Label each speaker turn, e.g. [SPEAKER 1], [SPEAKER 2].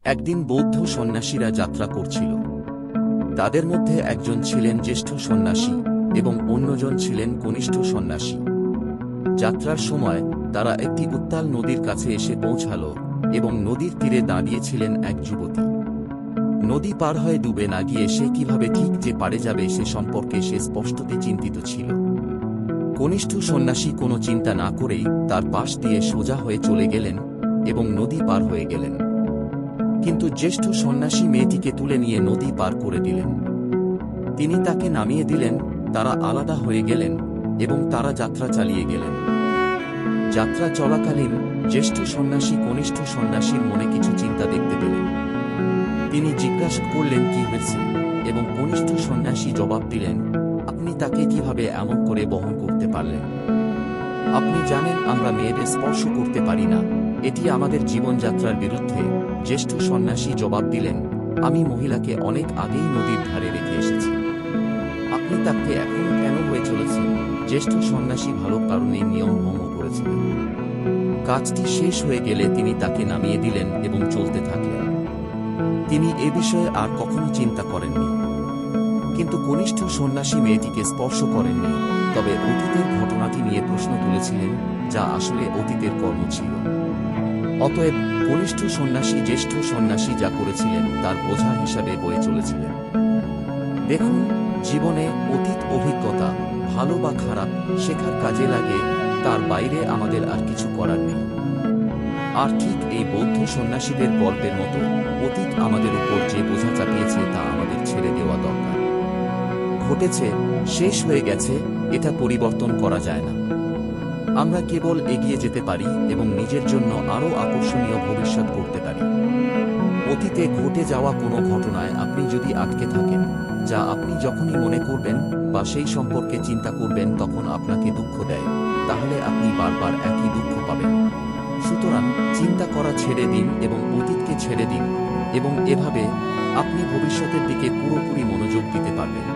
[SPEAKER 1] একদিন বৌদ্ধ সন্ন্যাসীরা যাত্রা করছিল। তাদের মধ্যে একজন ছিলেন জ্যেষ্ঠ সন্ন্যাসী এবং অন্যজন ছিলেন কনিষ্ঠ সন্ন্যাসী। যাত্রার সময় তারা একটি উত্তাল নদীর কাছে এসে পৌঁছাল এবং নদীর তীরে দাঁড়িয়েছিলেন এক যুবতী। নদী পার হয়ে ডুবে না গিয়ে সে কিভাবে ঠিক যে পারে যাবে সে সম্পর্কে সে স্পষ্টতই চিন্তিত ছিল। কনিষ্ঠ সন্ন্যাসী কোনো চিন্তা না করেই তার পাশ দিয়ে সোজা হয়ে চলে গেলেন এবং নদী পার হয়ে গেলেন। কিন্তু জ্যেষ্ঠ সন্ন্যাসী মেয়েটিকে তুলে নিয়ে নদী পার করে দিলেন। তিনি তাকে নামিয়ে দিলেন, তারা আলাদা হয়ে গেলেন এবং তারা যাত্রা চালিয়ে গেলেন। যাত্রা চলাকালীন জ্যেষ্ঠ সন্ন্যাসী কনিষ্ঠ সন্ন্যাসীর মনে কিছু চিন্তা দেখতে পেলেন। তিনি জিজ্ঞাসা করলেন কি হয়েছে, এবং কনিষ্ঠ সন্ন্যাসী জবাব দিলেন, আপনি তাকে কিভাবে এমন করে বহন করতে পারলেন? আপনি জানেন আমরা মেয়েদের স্পর্শ করতে পারি না, এটি আমাদের জীবনযাত্রার বিরুদ্ধে। জ্যেষ্ঠ সন্ন্যাসী জবাব দিলেন, আমি মহিলাকে অনেক আগেই নদীর ধারে রেখে এসেছি। আপনি তাকে এখন কেন হয়ে চলেছেন? জ্যেষ্ঠ সন্ন্যাসী ভালো কারণেই নিয়ম ভঙ্গ করেছিলেন। কাজটি শেষ হয়ে গেলে তিনি তাকে নামিয়ে দিলেন এবং চলতে থাকলেন। তিনি এ বিষয়ে আর কখনো চিন্তা করেননি। কিন্তু কনিষ্ঠ সন্ন্যাসী মেয়েটিকে স্পর্শ করেননি, তবে অতীতের ঘটনাটি নিয়ে প্রশ্ন তুলেছিলেন, যা আসলে অতীতের কর্ম ছিল। অতএব কনিষ্ঠ সন্ন্যাসী জ্যেষ্ঠ সন্ন্যাসী যা করেছিলেন তার বোঝা হিসাবে বয়ে চলেছিলেন। দেখুন, জীবনে অতীত অভিজ্ঞতা ভালো বা খারাপ শেখার কাজে লাগে, তার বাইরে আমাদের আর কিছু করার নেই। আর ঠিক এই বৌদ্ধ সন্ন্যাসীদের গল্পের মতো অতীত আমাদের উপর যে বোঝা চাপিয়েছে তা আমাদের ছেড়ে দেওয়া দরকার। ঘটেছে, শেষ হয়ে গেছে, এটা পরিবর্তন করা যায় না। আমরা কেবল এগিয়ে যেতে পারি এবং নিজের জন্য আরও আকর্ষণীয় ভবিষ্যৎ করতে পারি। অতীতে ঘটে যাওয়া কোনো ঘটনায় আপনি যদি আটকে থাকেন, যা আপনি যখনই মনে করবেন বা সেই সম্পর্কে চিন্তা করবেন তখন আপনাকে দুঃখ দেয়, তাহলে আপনি বারবার একই দুঃখ পাবেন। সুতরাং চিন্তা করা ছেড়ে দিন এবং অতীতকে ছেড়ে দিন, এবং এভাবে আপনি ভবিষ্যতের দিকে পুরোপুরি মনোযোগ দিতে পারবেন।